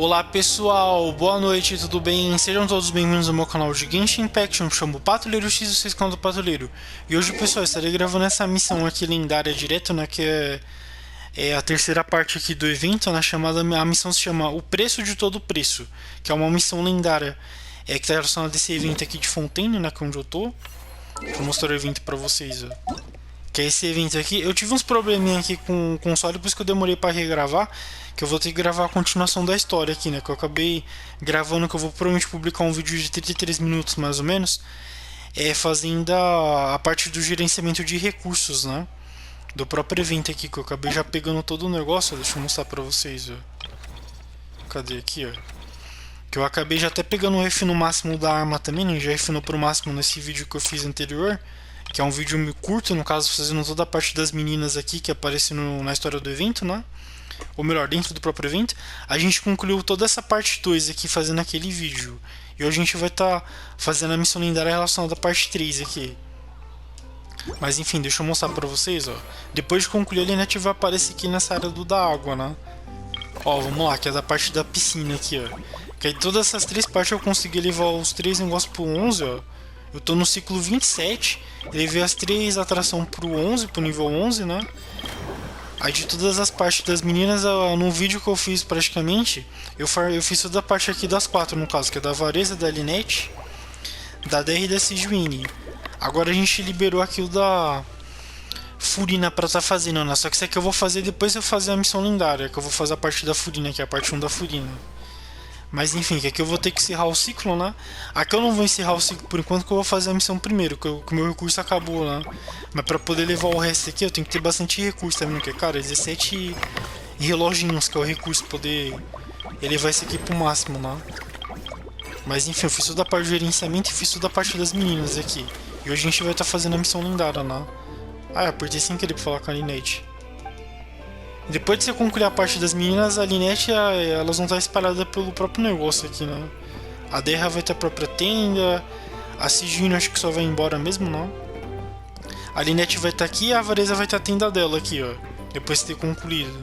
Olá pessoal, boa noite, tudo bem? Sejam todos bem-vindos ao meu canal de Genshin Impact, eu me chamo Patrulheiro X, vocês canal do Patrulheiro. E hoje, pessoal, estarei gravando essa missão aqui lendária direto, né, que é a terceira parte aqui do evento, né, a missão se chama O Preço de Todo Preço, que é uma missão lendária, que está relacionada a esse evento aqui de Fontaine, né, que é onde eu tô. Deixa eu mostrar o evento pra vocês, ó. Que é esse evento aqui. Eu tive uns probleminhas aqui com o console, por isso que eu demorei pra regravar. Que eu vou ter que gravar a continuação da história aqui, né? Que eu acabei gravando, que eu vou provavelmente publicar um vídeo de 33 minutos, mais ou menos. Fazendo a parte do gerenciamento de recursos, né? Do próprio evento aqui, que eu acabei já pegando todo o negócio. Deixa eu mostrar pra vocês, ó. Cadê aqui, ó? Que eu acabei já até pegando o refino máximo da arma também, né? Já refinou pro máximo nesse vídeo que eu fiz anterior. Que é um vídeo curto, no caso, fazendo toda a parte das meninas aqui que aparece na história do evento, né? Ou melhor, dentro do próprio evento. A gente concluiu toda essa parte 2 aqui fazendo aquele vídeo. E hoje a gente vai estar fazendo a missão lendária relacionada à parte 3 aqui. Mas enfim, deixa eu mostrar pra vocês, ó. Depois de concluir, ele ainda vai aparecer aqui nessa área da água, né? Ó, vamos lá, que é da parte da piscina aqui, ó. Que aí todas essas três partes eu consegui levar os três negócios pro 11, ó. Eu tô no ciclo 27, levei as três atrações pro 11, pro nível 11, né? Aí de todas as partes das meninas, no vídeo que eu fiz praticamente, eu fiz toda a parte aqui das quatro, no caso, que é da Vareza, da Linette, da DR e da Sijuine. Agora a gente liberou aqui o da Furina pra tá fazendo, né? Só que isso aqui eu vou fazer depois de eu fazer a missão lendária, que eu vou fazer a parte da Furina, que é a parte 1 da Furina. Mas enfim, que aqui eu vou ter que encerrar o ciclo, né? Aqui eu não vou encerrar o ciclo por enquanto, que eu vou fazer a missão primeiro, que o meu recurso acabou, né? Mas pra poder levar o resto aqui eu tenho que ter bastante recurso também, porque, cara, 17 reloginhos, que é o recurso, poder elevar isso aqui pro máximo, né? Mas enfim, eu fiz toda a parte do gerenciamento e fiz toda a parte das meninas aqui. E hoje a gente vai estar fazendo a missão lendária, né? Ah, eu apertei sem querer pra falar com a Linette. Depois de você concluir a parte das meninas, a Linette, elas vão estar espalhadas pelo próprio negócio aqui, né? A Derra vai ter a própria tenda, a Sigino acho que só vai embora mesmo, não? A Linette vai estar aqui e a Vareza vai ter a tenda dela aqui, ó. Depois de ter concluído.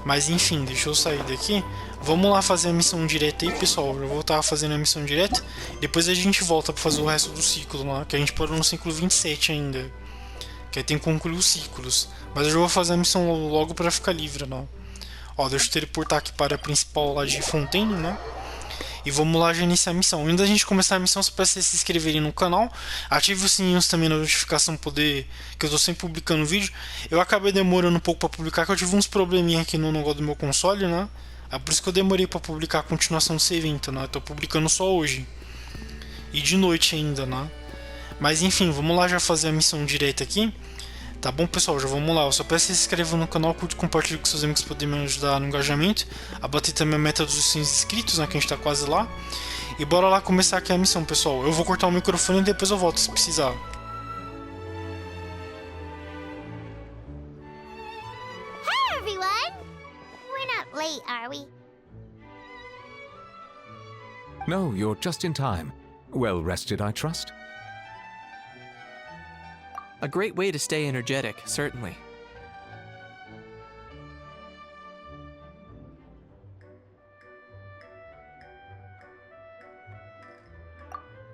Mas enfim, deixa eu sair daqui. Vamos lá fazer a missão direta aí, pessoal. Eu vou estar fazendo a missão direta. Depois a gente volta pra fazer o resto do ciclo, né? Que a gente parou no ciclo 27 ainda. Que aí tem que concluir os ciclos. Mas eu já vou fazer a missão logo pra ficar livre, não. Ó, deixa eu teleportar aqui para a principal lá de Fontaine, né? E vamos lá já iniciar a missão. Antes da gente começar a missão, só para vocês se inscreverem no canal. Ative os sininhos também na notificação, poder que eu tô sempre publicando vídeo. Eu acabei demorando um pouco para publicar, que eu tive uns probleminhas aqui no negócio do meu console, né? É por isso que eu demorei para publicar a continuação desse evento, né? Eu tô publicando só hoje. E de noite ainda, né? Mas enfim, vamos lá já fazer a missão direita aqui. Tá bom, pessoal? Já vamos lá. Eu só peço que se inscrevam no canal, curte e compartilhe com seus amigos para poderem me ajudar no engajamento. A bater também a meta dos 100 inscritos, né? Que a gente tá quase lá. E bora lá começar aqui a missão, pessoal. Eu vou cortar o microfone e depois eu volto se precisar. Hey everyone! We're not late, are we? No, you're just in time. Well rested, I trust? A great way to stay energetic, certainly.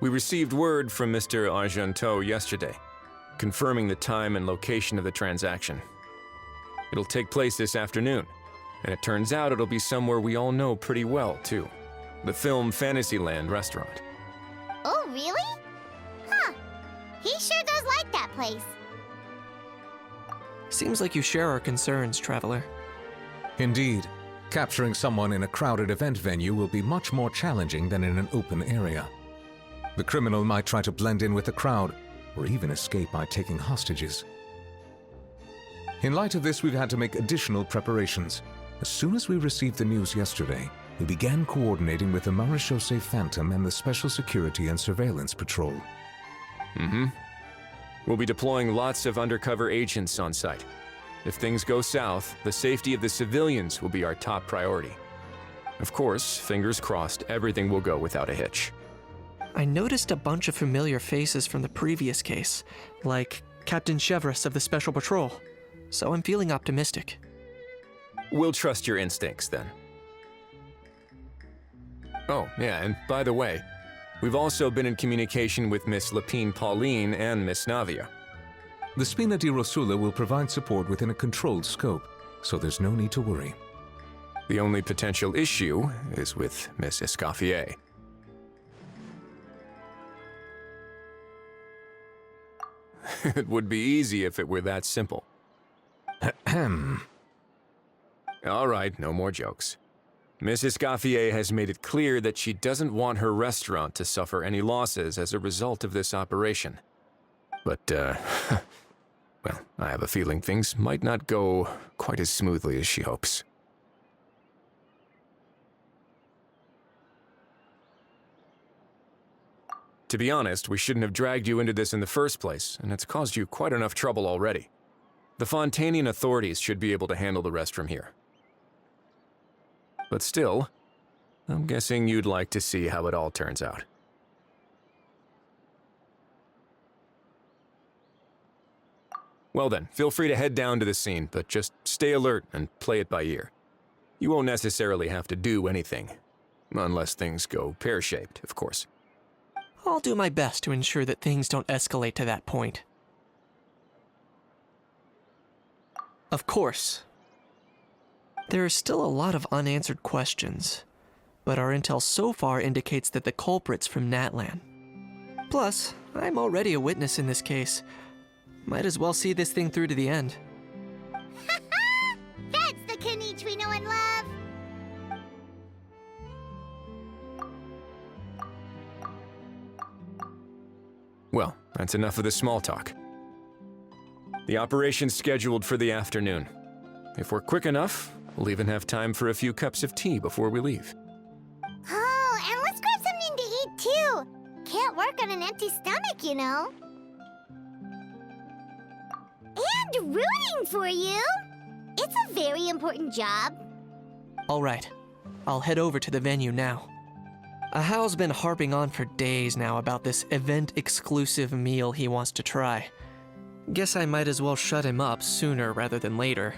We received word from Mr. Argenteau yesterday, confirming the time and location of the transaction. It'll take place this afternoon, and it turns out it'll be somewhere we all know pretty well, too. The Film Fantasyland restaurant. Oh, really? Huh. He sure does like that place. Seems like you share our concerns, Traveler. Indeed. Capturing someone in a crowded event venue will be much more challenging than in an open area. The criminal might try to blend in with the crowd, or even escape by taking hostages. In light of this, we've had to make additional preparations. As soon as we received the news yesterday, we began coordinating with the Marechaussee Phantom and the Special Security and Surveillance Patrol. We'll be deploying lots of undercover agents on site. If things go south, the safety of the civilians will be our top priority. Of course, fingers crossed, everything will go without a hitch. I noticed a bunch of familiar faces from the previous case, like Captain Chevres of the Special Patrol, so I'm feeling optimistic. We'll trust your instincts, then. Oh, yeah, and by the way, we've also been in communication with Miss Lapine Pauline and Miss Navia. The Spina di Rosula will provide support within a controlled scope, so there's no need to worry. The only potential issue is with Miss Escoffier. It would be easy if it were that simple. All right, no more jokes. Miss Escoffier has made it clear that she doesn't want her restaurant to suffer any losses as a result of this operation. But, well, I have a feeling things might not go quite as smoothly as she hopes. To be honest, we shouldn't have dragged you into this in the first place, and it's caused you quite enough trouble already. The Fontanian authorities should be able to handle the rest from here. But still, I'm guessing you'd like to see how it all turns out. Well then, feel free to head down to the scene, but just stay alert and play it by ear. You won't necessarily have to do anything, unless things go pear-shaped, of course. I'll do my best to ensure that things don't escalate to that point. Of course. There are still a lot of unanswered questions, but our intel so far indicates that the culprit's from Natlan. Plus, I'm already a witness in this case. Might as well see this thing through to the end. That's the Knight we know and love! Well, that's enough of the small talk. The operation's scheduled for the afternoon. If we're quick enough, we'll even have time for a few cups of tea before we leave. Oh, and let's grab something to eat too! Can't work on an empty stomach, you know. And rooting for you! It's a very important job. All right, I'll head over to the venue now. Ahal's been harping on for days now about this event-exclusive meal he wants to try. Guess I might as well shut him up sooner rather than later.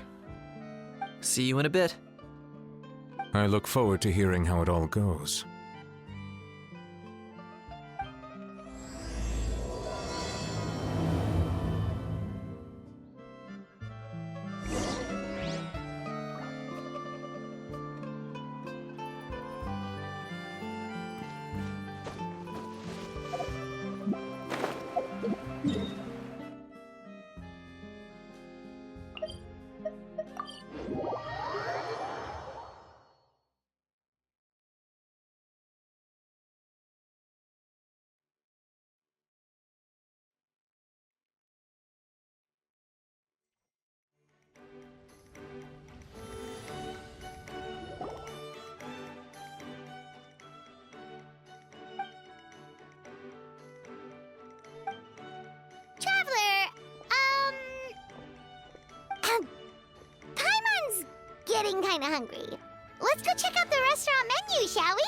See you in a bit. I look forward to hearing how it all goes. Traveler, Paimon's getting kinda hungry. Let's go check out the restaurant menu, shall we?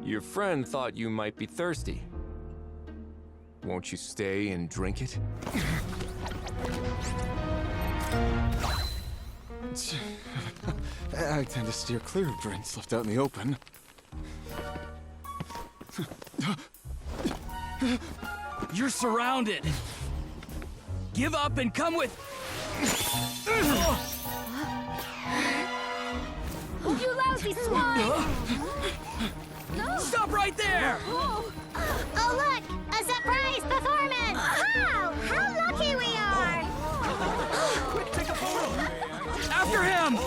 Your friend thought you might be thirsty. Won't you stay and drink it? I tend to steer clear of drinks left out in the open. You're surrounded. Give up and come with... You lousy swine! Stop right there! Oh, look! A surprise performance! Wow! How lucky we are! Quick, take a photo! After him!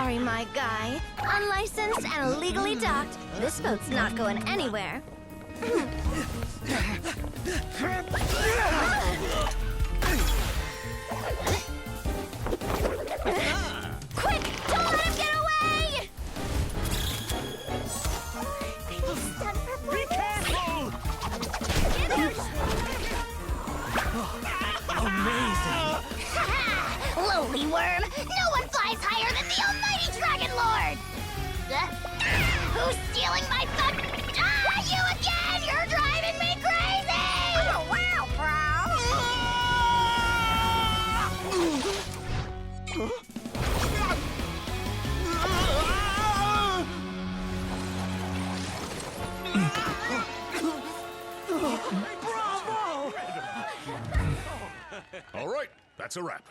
Sorry, my guy. Unlicensed and illegally docked. This boat's not going anywhere. Quick! Don't let him get away! Be careful! Amazing! Lowly worm! No one flies higher than the almighty Dragon Lord! Who's stealing my fun? You again! You're driving me crazy! Oh, wow, Bravo! All right, that's a wrap.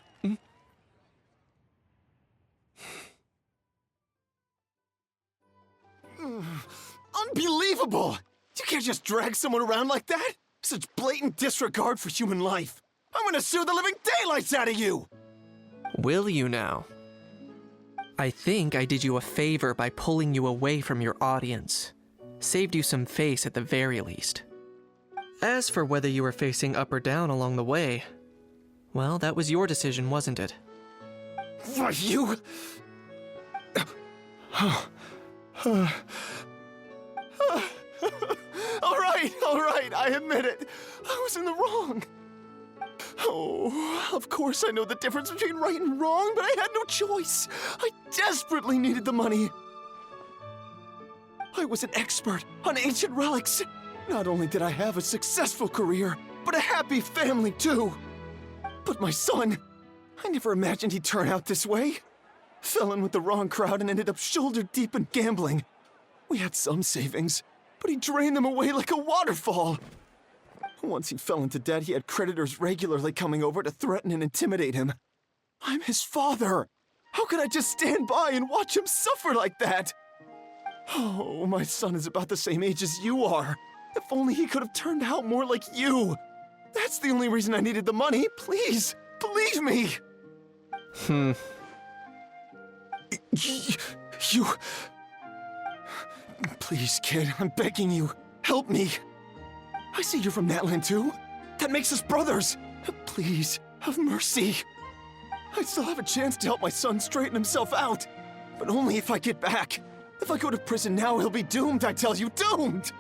Unbelievable! You can't just drag someone around like that! Such blatant disregard for human life! I'm gonna sue the living daylights out of you! Will you now? I think I did you a favor by pulling you away from your audience. Saved you some face at the very least. As for whether you were facing up or down along the way, well, that was your decision, wasn't it? Why, you... All right, I admit it. I was in the wrong. Oh, of course I know the difference between right and wrong, but I had no choice. I desperately needed the money. I was an expert on ancient relics. Not only did I have a successful career, but a happy family too. But my son, I never imagined he'd turn out this way. Fell in with the wrong crowd and ended up shoulder deep in gambling. We had some savings, but he drained them away like a waterfall. Once he fell into debt, he had creditors regularly coming over to threaten and intimidate him. I'm his father. How could I just stand by and watch him suffer like that? Oh, my son is about the same age as you are. If only he could have turned out more like you. That's the only reason I needed the money. Please, believe me. You... Please, kid, I'm begging you. Help me. I see you're from Natland too. That makes us brothers. Please, have mercy. I still have a chance to help my son straighten himself out. But only if I get back. If I go to prison now, he'll be doomed, I tell you, doomed!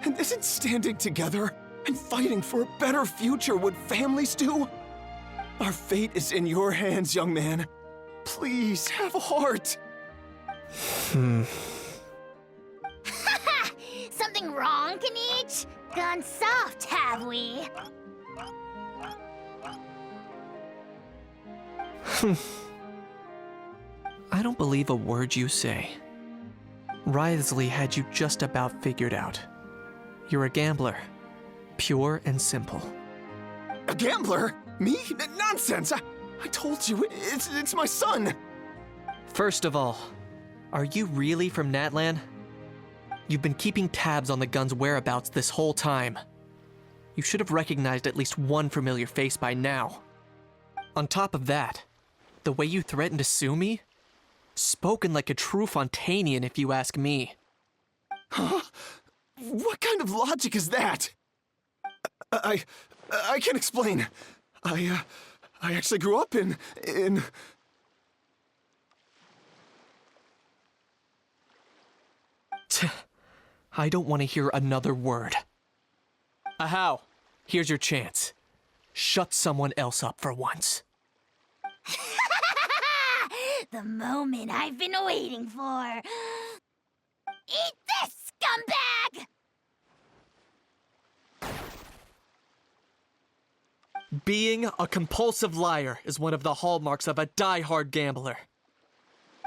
And isn't standing together and fighting for a better future what families do? Our fate is in your hands, young man. Please, have a heart. Something wrong, Kanich? Gone soft, have we? I don't believe a word you say. Wriothesley had you just about figured out. You're a gambler. Pure and simple. A gambler? Me? Nonsense! I told you, it's my son! First of all, are you really from Natlan? You've been keeping tabs on the gun's whereabouts this whole time. You should have recognized at least one familiar face by now. On top of that, the way you threatened to sue me? Spoken like a true Fontanian, if you ask me. Huh? What kind of logic is that? I can explain. I actually grew up in... I don't want to hear another word. Ahow, here's your chance. Shut someone else up for once. The moment I've been waiting for. Eat this, scumbag! Being a compulsive liar is one of the hallmarks of a die-hard gambler.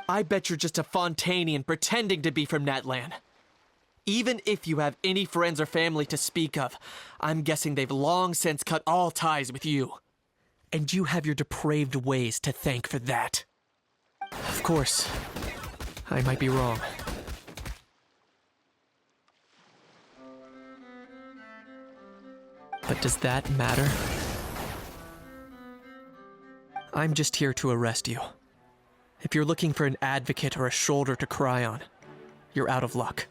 I bet you're just a Fontanian pretending to be from Natlan. Even if you have any friends or family to speak of, I'm guessing they've long since cut all ties with you. And you have your depraved ways to thank for that. Of course, I might be wrong. But does that matter? I'm just here to arrest you. If you're looking for an advocate or a shoulder to cry on, you're out of luck.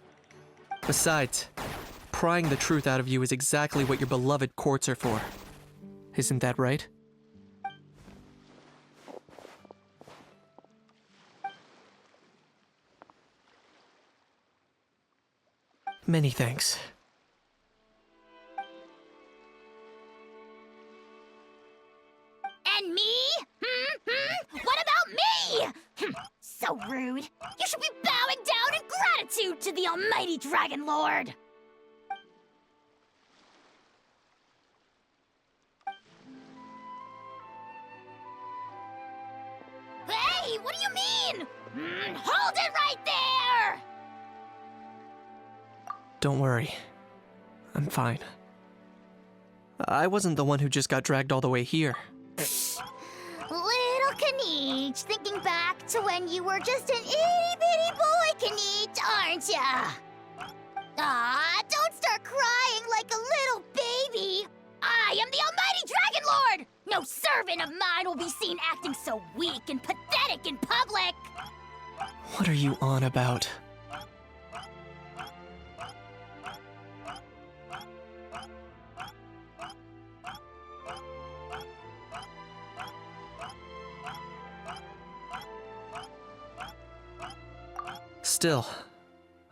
Besides, prying the truth out of you is exactly what your beloved courts are for. Isn't that right? Many thanks. And me? What about me? So rude. You should be bowing down in gratitude to the almighty Dragon Lord. Hey, what do you mean? Hold it right there! Don't worry. I'm fine. I wasn't the one who just got dragged all the way here. Little Kniech, thinking back to when you were just an itty-bitty boy, Kniech, aren't ya? Ah, don't start crying like a little baby. I am the almighty Dragon Lord! No servant of mine will be seen acting so weak and pathetic in public! What are you on about? Still,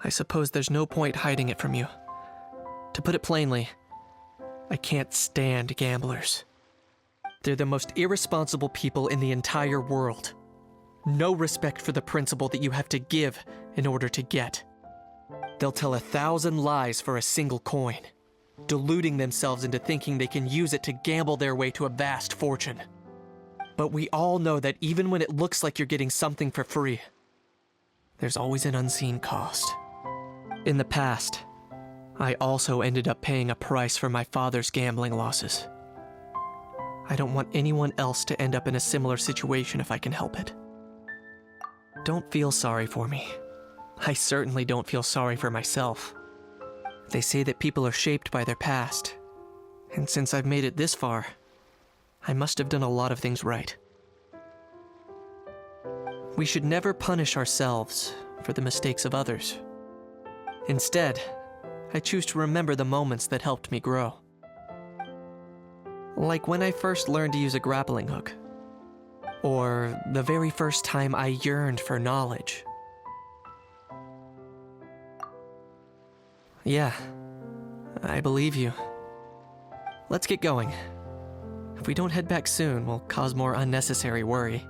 I suppose there's no point hiding it from you. To put it plainly, I can't stand gamblers. They're the most irresponsible people in the entire world. No respect for the principle that you have to give in order to get. They'll tell 1,000 lies for a single coin, deluding themselves into thinking they can use it to gamble their way to a vast fortune. But we all know that even when it looks like you're getting something for free, there's always an unseen cost. In the past, I also ended up paying a price for my father's gambling losses. I don't want anyone else to end up in a similar situation if I can help it. Don't feel sorry for me. I certainly don't feel sorry for myself. They say that people are shaped by their past, and since I've made it this far, I must have done a lot of things right. We should never punish ourselves for the mistakes of others. Instead, I choose to remember the moments that helped me grow. Like when I first learned to use a grappling hook. Or the very first time I yearned for knowledge. Yeah, I believe you. Let's get going. If we don't head back soon, we'll cause more unnecessary worry.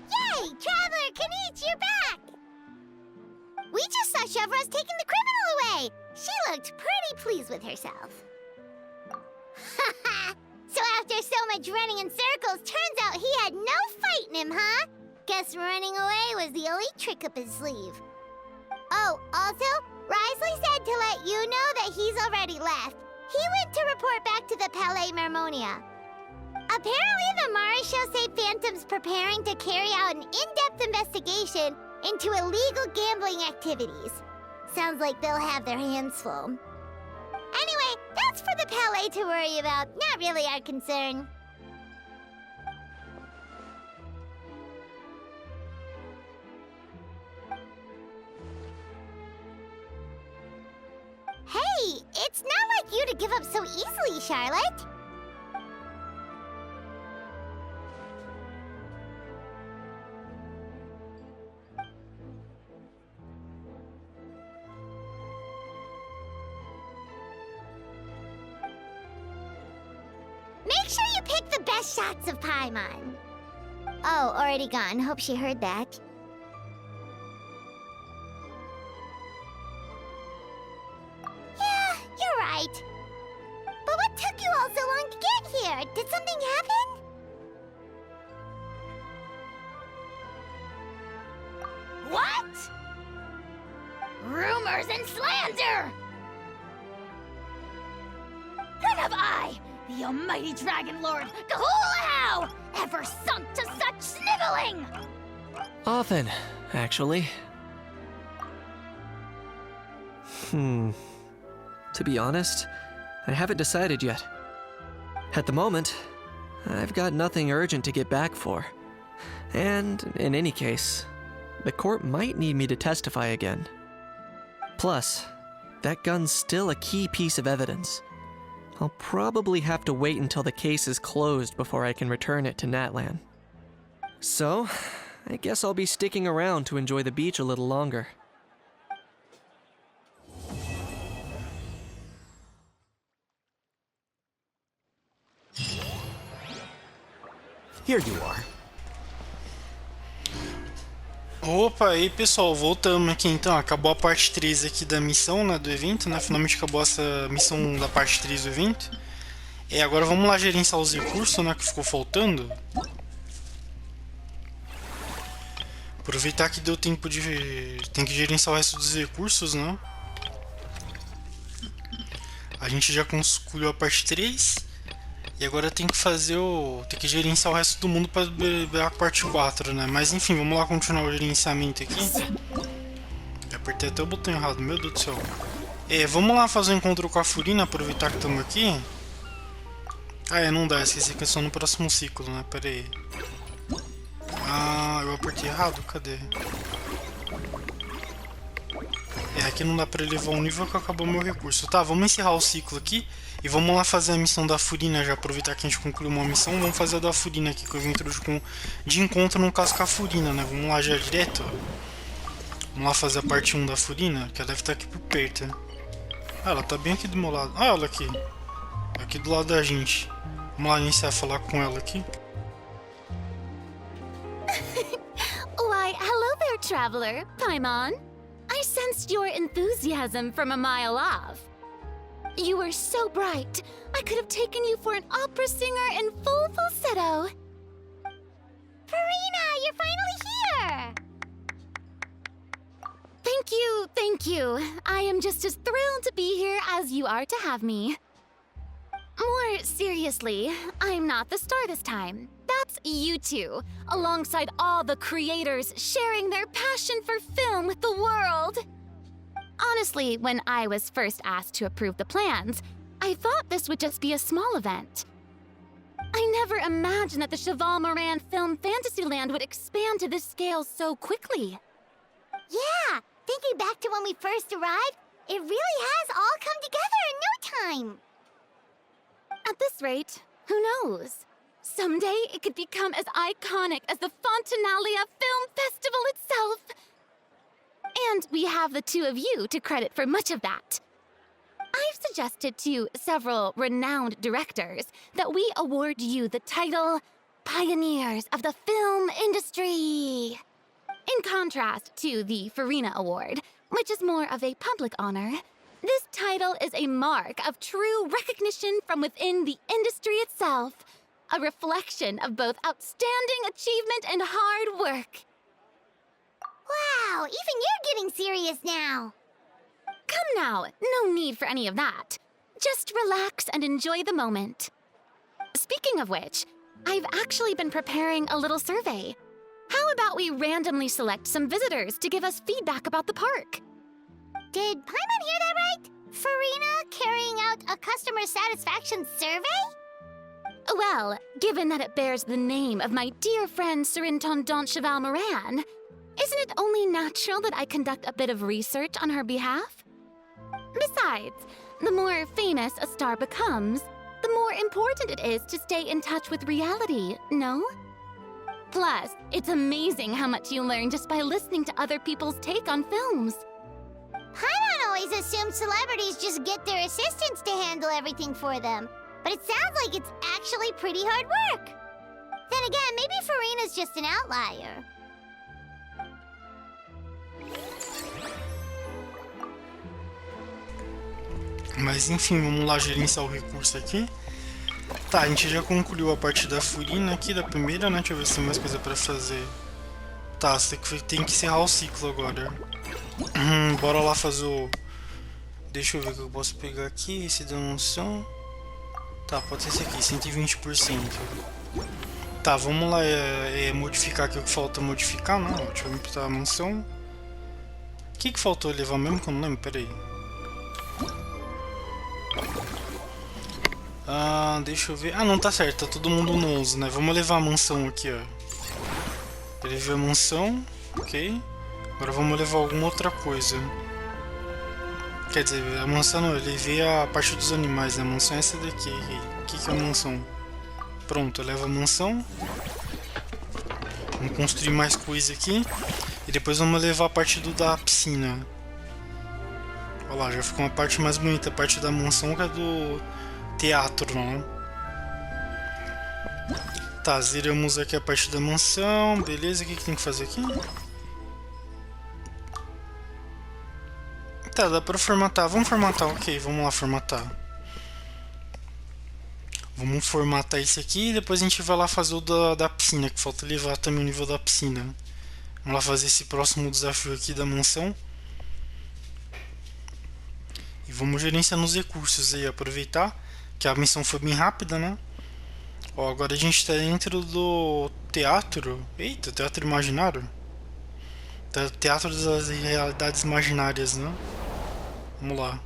Hey, Traveler Kniech, you're back! We just saw Chevro's taking the criminal away. She looked pretty pleased with herself. So after so much running in circles, turns out he had no fight in him, huh? Guess running away was the only trick up his sleeve. Oh, also, Risley said to let you know that he's already left. He went to report back to the Palais Mermonia. Apparently, the Maréchaux say Phantom's preparing to carry out an in-depth investigation into illegal gambling activities. Sounds like they'll have their hands full. Anyway, that's for the Palais to worry about, not really our concern. Hey, it's not like you to give up so easily, Charlotte. Make sure you pick the best shots of Paimon. Oh, already gone. Hope she heard that. Yeah, you're right. But what took you all so long to get here? Did something happen? slander! And have I, the almighty Dragon Lord Kahulahau, ever sunk to such sniveling? Often, actually. To be honest, I haven't decided yet. At the moment, I've got nothing urgent to get back for. And, in any case, the court might need me to testify again. Plus, that gun's still a key piece of evidence. I'll probably have to wait until the case is closed before I can return it to Natlan. So, I guess I'll be sticking around to enjoy the beach a little longer. Here you are. Opa, aí pessoal, voltamos aqui então. Acabou a parte 3 aqui da missão, né, do evento, né? Finalmente acabou essa missão da parte 3 do evento. E agora vamos lá gerenciar os recursos, né, que ficou faltando. Aproveitar que deu tempo de... Tem que gerenciar o resto dos recursos, né? A gente já concluiu a parte 3. E agora tem que fazer o... Tem que gerenciar o resto do mundo para liberar a parte 4, né? Mas enfim, vamos lá continuar o gerenciamento aqui. Eu apertei até o botão errado, meu Deus do céu. Vamos lá fazer um encontro com a Furina, aproveitar que estamos aqui. Ah, não dá, esqueci que é só no próximo ciclo, né? Pera aí. Ah, eu apertei errado, cadê? Aqui não dá pra elevar o nível que acabou meu recurso. Tá, vamos encerrar o ciclo aqui. E vamos lá fazer a missão da Furina, já aproveitar que a gente concluiu uma missão. Vamos fazer a da Furina aqui, que eu vim de encontro no caso com a Furina, né? Vamos lá já direto. Vamos lá fazer a parte 1 da Furina, que ela deve estar aqui por perto. Ah, ela tá bem aqui do meu lado. Ah, ela aqui. Aqui do lado da gente. Vamos lá iniciar a falar com ela aqui. Why, hello there, traveler. Paimon. I sensed your enthusiasm from a mile off. You were so bright, I could have taken you for an opera singer in full falsetto. Furina, you're finally here! Thank you. I am just as thrilled to be here as you are to have me. More seriously, I'm not the star this time. That's you two, alongside all the creators sharing their passion for film with the world. Honestly, when I was first asked to approve the plans, I thought this would just be a small event. I never imagined that the Cheval Moran Film Fantasyland would expand to this scale so quickly. Yeah, thinking back to when we first arrived, it really has all come together in no time. At this rate, who knows? Someday it could become as iconic as the Fontanalia Film Festival itself. And we have the two of you to credit for much of that. I've suggested to several renowned directors that we award you the title Pioneers of the Film Industry. In contrast to the Furina Award, which is more of a public honor, this title is a mark of true recognition from within the industry itself, a reflection of both outstanding achievement and hard work. Wow, even you're getting serious now. Come now, no need for any of that. Just relax and enjoy the moment. Speaking of which, I've actually been preparing a little survey. How about we randomly select some visitors to give us feedback about the park? Did Paimon hear that right? Furina carrying out a customer satisfaction survey? Well, given that it bears the name of my dear friend Surintendant Cheval Moran, isn't it only natural that I conduct a bit of research on her behalf? Besides, the more famous a star becomes, the more important it is to stay in touch with reality, no? Plus, it's amazing how much you learn just by listening to other people's take on films. Paimon always assumed celebrities just get their assistants to handle everything for them. But it sounds like it's actually pretty hard work. Then again, maybe Furina's just an outlier. Mas enfim, vamos lá gerenciar o recurso aqui. Tá, a gente já concluiu a parte da Furina aqui, da primeira, né? Deixa eu ver se tem mais coisa pra fazer. Tá, você tem que encerrar o ciclo agora. Bora lá fazer Deixa eu ver o que eu posso pegar aqui. Esse da mansão. Tá, pode ser esse aqui, 120%. Tá, vamos lá modificar aqui o que falta modificar. Não, deixa eu importar a mansão. O que faltou levar mesmo que eu não lembro? Pera aí. Deixa eu ver. Ah, não, tá certo, tá todo mundo no 11, né? Vamos levar a mansão aqui, ó. Levei a mansão, ok. Agora vamos levar alguma outra coisa. Quer dizer, a mansão não, eu levei a parte dos animais, né? A mansão é essa daqui. O que é a mansão? Pronto, eu levo a mansão. Vamos construir mais coisa aqui. E depois vamos levar a parte da piscina. Olha lá, já ficou uma parte mais bonita. A parte da mansão que é do teatro, né? Tá, zeramos aqui a parte da mansão. Beleza, o que tem que fazer aqui? Tá, dá pra formatar. Vamos formatar, ok. Vamos lá formatar. Vamos formatar esse aqui e depois a gente vai lá fazer o da piscina, que falta levar também o nível da piscina. Vamos lá fazer esse próximo desafio aqui da mansão. E vamos gerenciar nos recursos aí, aproveitar que a missão foi bem rápida, né? Ó, agora a gente tá dentro do teatro. Eita, teatro imaginário? Teatro das realidades imaginárias, né? Vamos lá.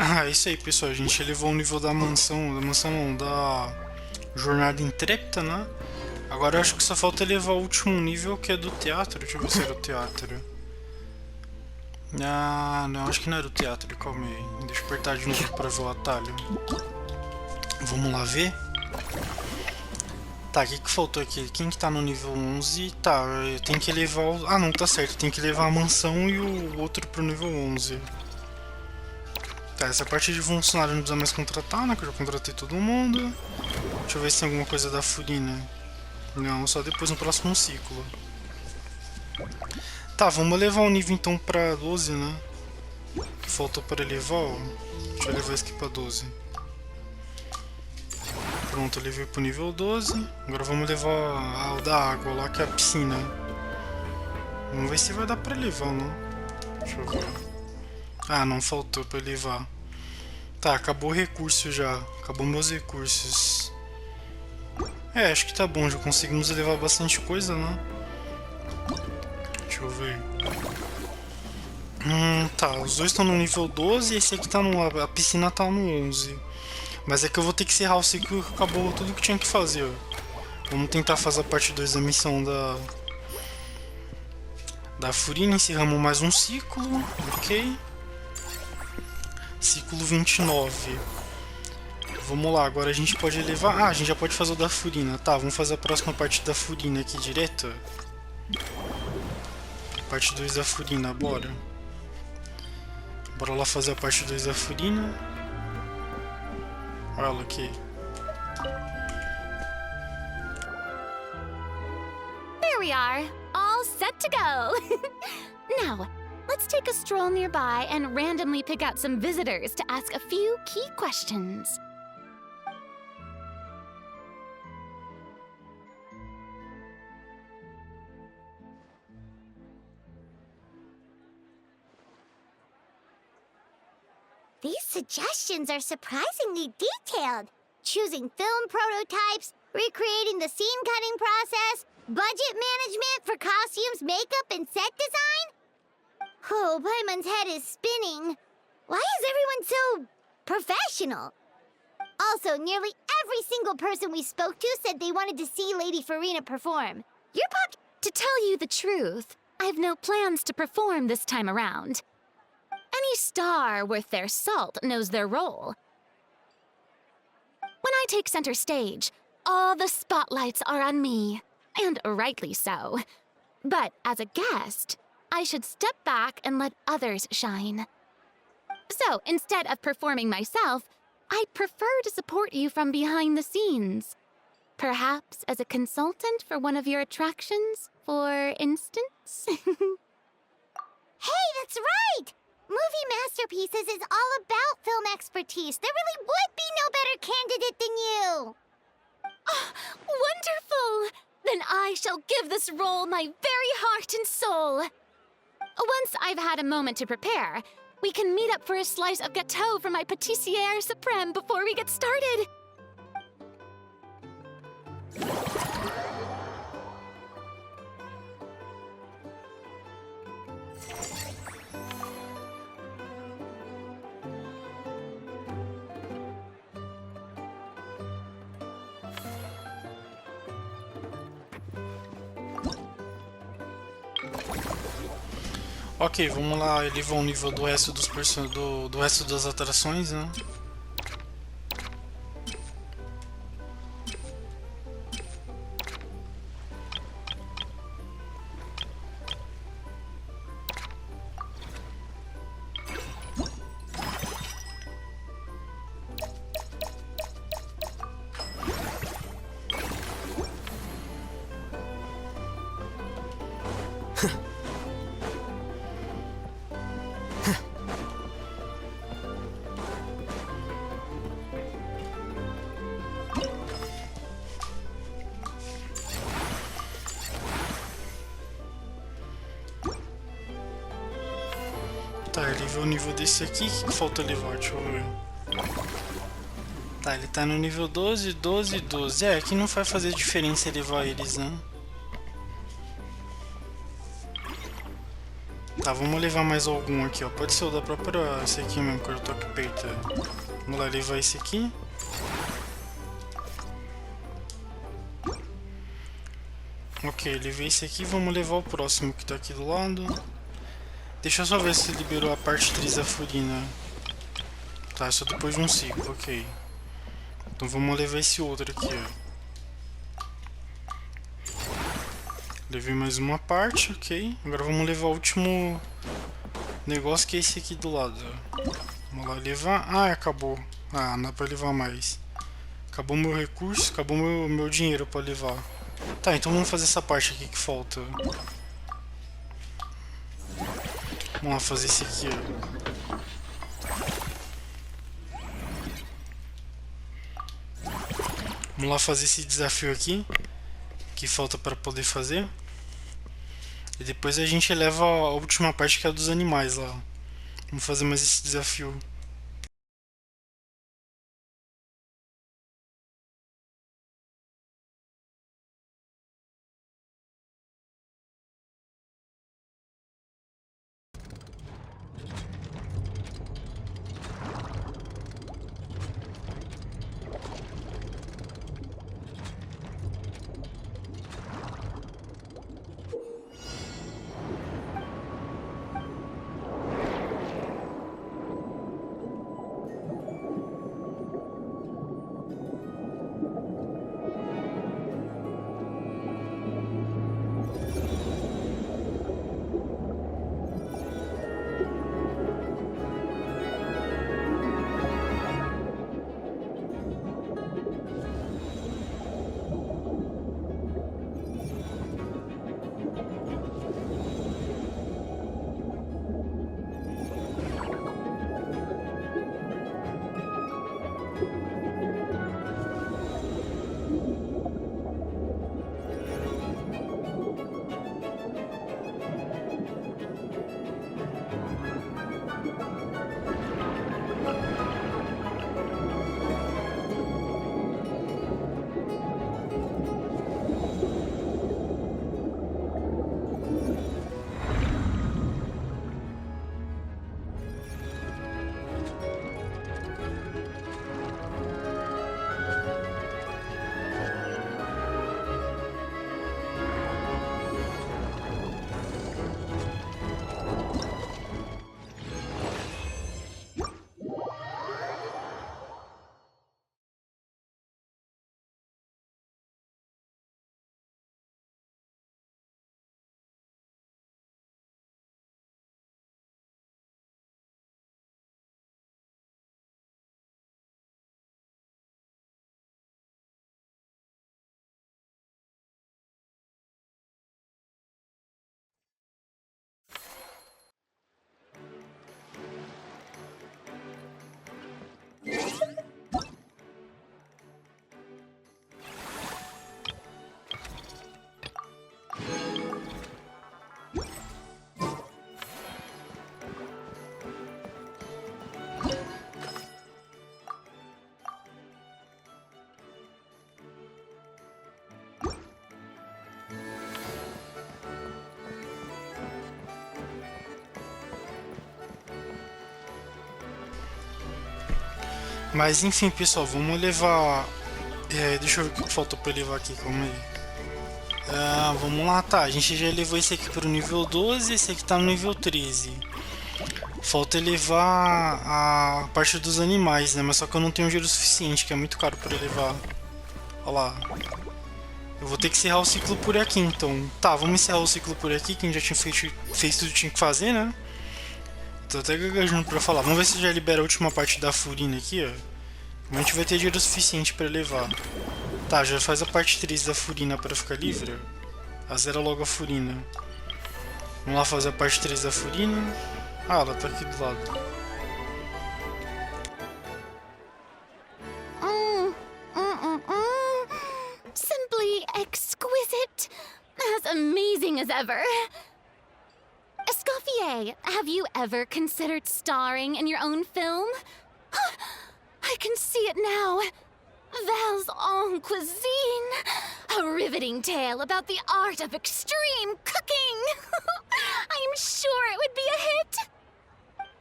Ah, é isso aí, pessoal. A gente elevou o nível da mansão não, da jornada intrépida, né? Agora eu acho que só falta elevar o último nível, que é do teatro. Deixa eu ver se era o teatro. Ah, não, acho que não era o teatro. Calma aí. Deixa eu apertar de novo pra ver o atalho. Vamos lá ver. Tá, o que faltou aqui? Quem que tá no nível 11? Tá, eu tenho que elevar o... Ah, não, tá certo. Tem que levar a mansão e o outro pro nível 11. Tá, essa parte de funcionário não precisa mais contratar, né? Que eu já contratei todo mundo. Deixa eu ver se tem alguma coisa da Furina. Não, só depois no próximo ciclo. Tá, vamos levar o nível então pra 12, né? Que faltou para elevar, ó. Deixa eu levar isso aqui pra 12. Pronto, eu levei pro nível 12. Agora vamos levar o da água lá, que é a piscina. Vamos ver se vai dar pra levar, não. Deixa eu ver. Ah, não faltou pra levar. Tá, acabou o recurso já. Acabou meus recursos. É, acho que tá bom. Já conseguimos levar bastante coisa, né? Deixa eu ver. Tá. Os dois estão no nível 12 e esse aqui tá no... A piscina tá no 11. Mas é que eu vou ter que encerrar o ciclo que acabou tudo que tinha que fazer, ó. Vamos tentar fazer a parte 2 da missão da Furina. Encerramos mais um ciclo. Ok. Ciclo 29. Vamos lá, agora a gente pode levar... Ah, a gente já pode fazer o da Furina. Tá, vamos fazer a próxima parte da Furina aqui direto. Parte 2 da Furina, bora. Bora lá fazer a parte 2 da Furina. Olha ela aqui. There we are, all set to go. Now, let's take a stroll nearby and randomly pick out some visitors to ask a few key questions. These suggestions are surprisingly detailed. Choosing film prototypes, recreating the scene-cutting process, budget management for costumes, makeup, and set design? Oh, Paimon's head is spinning. Why is everyone so professional? Also, nearly every single person we spoke to said they wanted to see Lady Furina perform. You're to tell you the truth, I've no plans to perform this time around. Any star worth their salt knows their role. When I take center stage, all the spotlights are on me, and rightly so. But as a guest, I should step back and let others shine. So, instead of performing myself, I'd prefer to support you from behind the scenes. Perhaps as a consultant for one of your attractions, for instance? Hey, that's right! Movie masterpieces is all about film expertise. There really would be no better candidate than you! Oh, wonderful! Then I shall give this role my very heart and soul. Once I've had a moment to prepare, we can meet up for a slice of gâteau from my pâtissière suprême before we get started. Ok, vamos lá elevar o nível do resto dos do resto das atrações, né? Tá, ele viu o nível desse aqui, o que falta levar? Deixa eu ver. Tá, ele tá no nível 12, 12, 12. É, aqui não vai fazer diferença levar eles, né? Tá, vamos levar mais algum aqui, ó. Pode ser o da própria... esse aqui mesmo, que eu tô aqui perto. Vamos lá levar esse aqui. Ok, levei esse aqui. Vamos levar o próximo que tá aqui do lado. Deixa eu só ver se liberou a parte 3 da Furina. Tá, só depois de um ciclo, ok. Então vamos levar esse outro aqui, ó. Levei mais uma parte, ok. Agora vamos levar o último negócio, que é esse aqui do lado. Vamos lá levar. Ah, acabou. Ah, não dá pra levar mais. Acabou meu recurso, acabou meu dinheiro pra levar. Tá, então vamos fazer essa parte aqui que falta. Vamos lá fazer esse aqui, ó. Vamos lá fazer esse desafio aqui que falta para poder fazer. E depois a gente leva a última parte, que é a dos animais lá. Vamos fazer mais esse desafio. Mas enfim, pessoal, vamos levar... deixa eu ver o que faltou pra levar aqui, calma aí. Vamos lá, tá. A gente já levou esse aqui pro nível 12, esse aqui tá no nível 13. Falta levar a parte dos animais, né? Mas só que eu não tenho dinheiro suficiente, que é muito caro pra levar. Olha lá. Eu vou ter que encerrar o ciclo por aqui, então. Tá, vamos encerrar o ciclo por aqui, que a gente já tinha fez tudo que tinha que fazer, né? Tô até gaguejando pra falar. Vamos ver se já libera a última parte da Furina aqui, ó. A gente vai ter dinheiro suficiente pra levar. Tá, já faz a parte 3 da Furina pra ficar livre. Zera logo a Furina. Vamos lá fazer a parte 3 da Furina. Ah, ela tá aqui do lado. Simply exquisite. As amazing as ever. Escoffier, have you ever considered starring in your own film? I can see it now. Val's own cuisine. A riveting tale about the art of extreme cooking! I'm sure it would be a hit!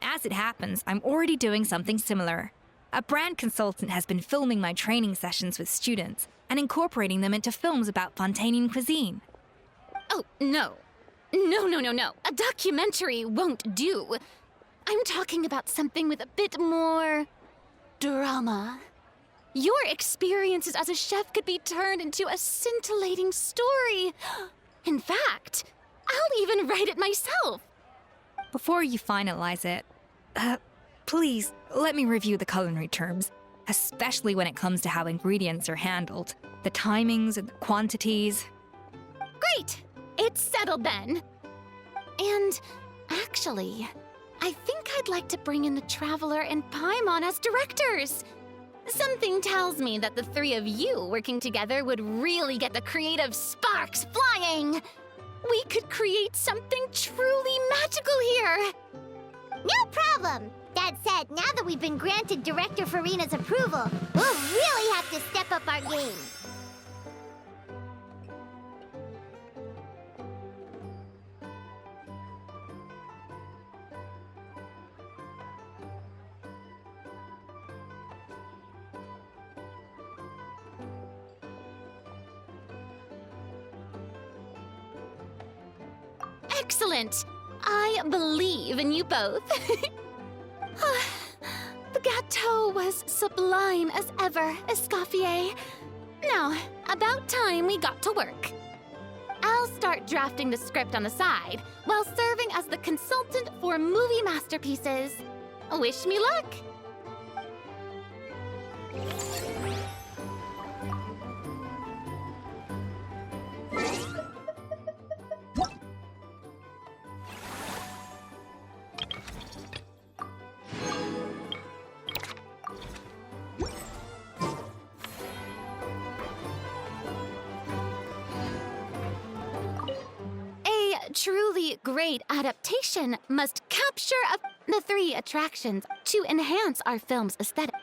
As it happens, I'm already doing something similar. A brand consultant has been filming my training sessions with students and incorporating them into films about Fontanian cuisine. Oh, no. No. A documentary won't do. I'm talking about something with a bit more drama. Your experiences as a chef could be turned into a scintillating story. In fact, I'll even write it myself. Before you finalize it, please let me review the culinary terms, especially when it comes to how ingredients are handled, the timings and the quantities. Great! It's settled then. And actually, I think I'd like to bring in the Traveler and Paimon as directors. Something tells me that the three of you working together would really get the creative sparks flying. We could create something truly magical here. No problem! That said, now that we've been granted Director Furina's approval, we'll really have to step up our game. Excellent! I believe in you both. The gâteau was sublime as ever, Escoffier. Now, about time we got to work. I'll start drafting the script on the side while serving as the consultant for movie masterpieces. Wish me luck! Truly great adaptation must capture the three attractions to enhance our film's aesthetic.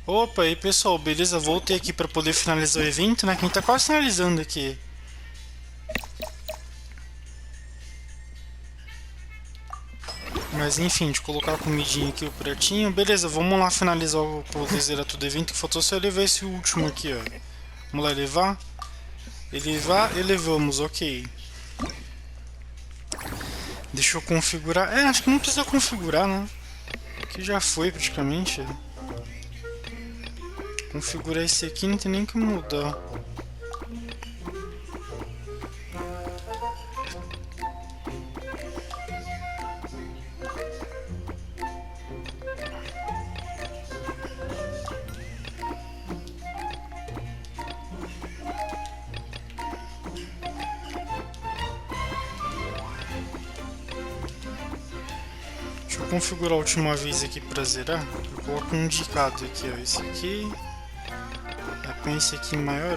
Opa, aí pessoal, beleza? Voltei aqui para poder finalizar o evento, né? Que a gente tá quase finalizando aqui. Mas enfim, de colocar a comidinha aqui, o pratinho. Beleza, vamos lá finalizar o poder zerar todo o evento. Que faltou só levar esse último aqui, ó. Vamos lá levar. Elevar, elevamos, ok. Deixa eu configurar. É, acho que não precisa configurar, né? Aqui já foi praticamente. Configurar esse aqui não tem nem que mudar. Deixa eu configurar a última vez aqui pra zerar. Eu coloco um indicado aqui, ó. Esse aqui. Põe esse aqui maior.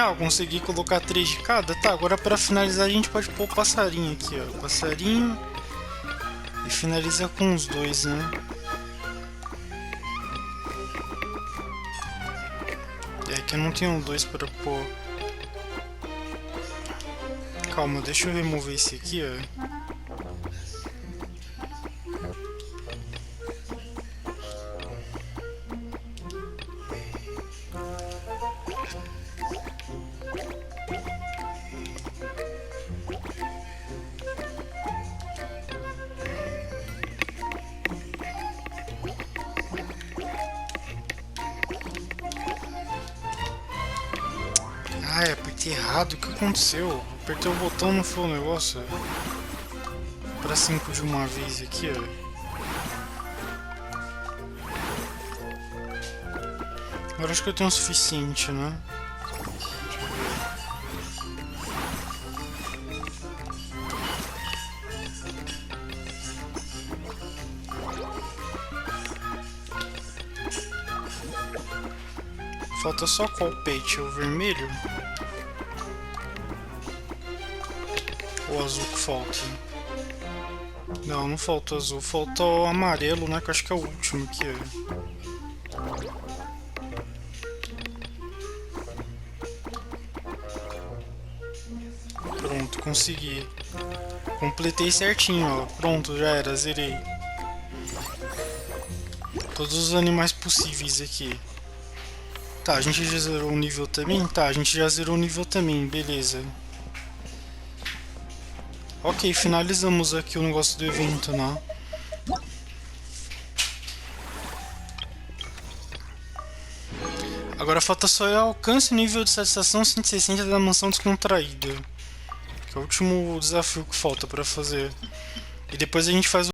Ah, eu consegui colocar 3 de cada. Tá, agora pra finalizar a gente pode pôr o passarinho aqui, ó. Passarinho. E finaliza com os 2, né? É que eu não tenho 2 para pôr. Calma, deixa eu remover esse aqui, ó. Ai, apertei errado, o que aconteceu? Apertei o botão, não foi o negócio? Pra 5 de uma vez aqui, ó. Agora acho que eu tenho o suficiente, né? Falta só qual peixe? O vermelho? Ou o azul que falta? Não, não falta o azul. Falta o amarelo, né? Que eu acho que é o último aqui. Pronto, consegui. Completei certinho, ó. Pronto, já era, zerei. Todos os animais possíveis aqui. Tá, a gente já zerou o nível também? Tá, a gente já zerou o nível também, beleza. Ok, finalizamos aqui o negócio do evento, né? Agora falta só alcance o nível de satisfação 160 da mansão descontraída. Que é o último desafio que falta pra fazer. E depois a gente faz o